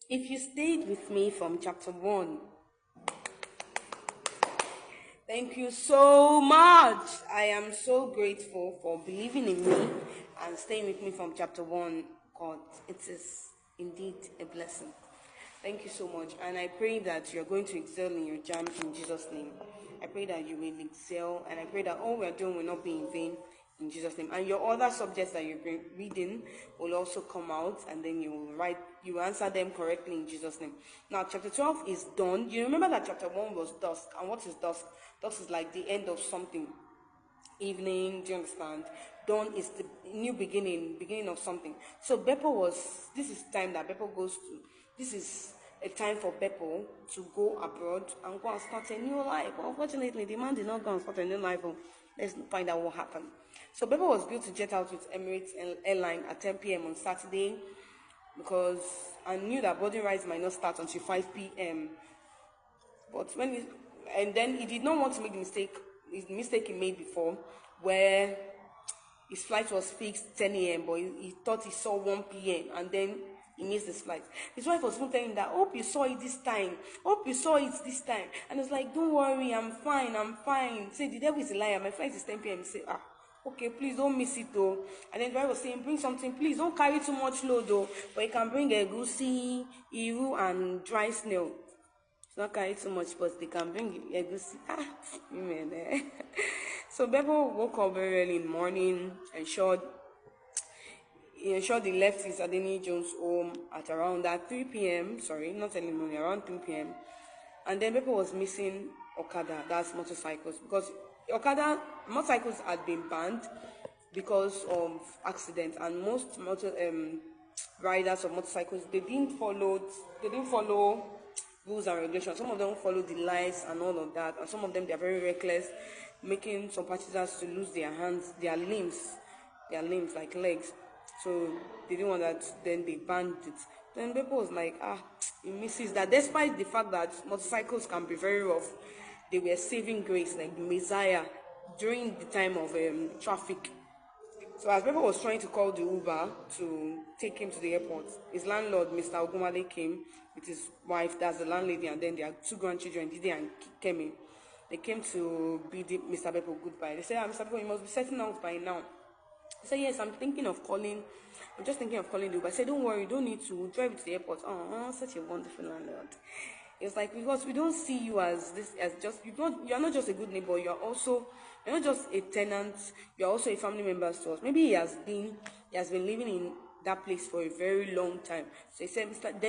If you stayed with me from chapter 1, thank you so much. I am so grateful for believing in me and staying with me from chapter 1. God, it is indeed a blessing. Thank you so much. And I pray that you're going to excel in your JAMB in Jesus' name. I pray that you will excel, and I pray that all we are doing will not be in vain in Jesus' name. And your other subjects that you've been reading will also come out, and then you will answer them correctly in Jesus' name. Now, chapter 12 is done. You remember that chapter 1 was dusk. And what is dusk? Dusk is like the end of something. Evening, do you understand? Dawn is the new beginning of something. So this is time that Beppo goes to. This is a time for Beppo to go abroad and go and start a new life. But unfortunately, the man did not go and start a new life. Let's find out what happened. So Beppo was built to jet out with Emirates Airline at 10 p.m. on Saturday because I knew that boarding rides might not start until 5 p.m. But then he did not want to make the mistake he made before, where his flight was fixed 10 a.m. but he thought he saw 1 p.m. and then he missed his flight. His wife was even telling him that, hope you saw it this time. And it's like, don't worry, I'm fine. Say, the devil is a liar. My flight is 10 p.m. He said, okay, please don't miss it though. And then the wife was saying, bring something, please don't carry too much load though. But you can bring a goosey, iru, and dry snail. It's not carry too much, but they can bring a goosey. Women there. So Beppo woke up very early in the morning, ensured he left his Adeni Jones home at around 3 p.m. Sorry, not early morning, around 3 p.m. And then Beppo was missing Okada, that's motorcycles, because motorcycles had been banned because of accidents, and most riders of motorcycles, they didn't follow rules and regulations. Some of them follow the lights and all of that, and some of them, they are very reckless, making some passengers to lose their hands, their limbs like legs. So they didn't want that. Then they banned it. Then people was like, he misses that. Despite the fact that motorcycles can be very rough, they were saving grace like the Messiah during the time of traffic. So as Beppo was trying to call the Uber to take him to the airport, his landlord, Mr. Ogumale, came with his wife, that's the landlady, and then their 2 grandchildren, Didi and Kemi. They came to bid Mr. Beppo goodbye. They said, Mr. Beppo, you must be setting out by now. He said, yes, I'm just thinking of calling the Uber. I said, don't worry, you don't need to. We'll drive you to the airport. Oh, such a wonderful landlord. It's like, because we don't see you as you're not just a good neighbor, you're not just a tenant, you're also a family member to us. Maybe he has been living in that place for a very long time. So he said, Mr.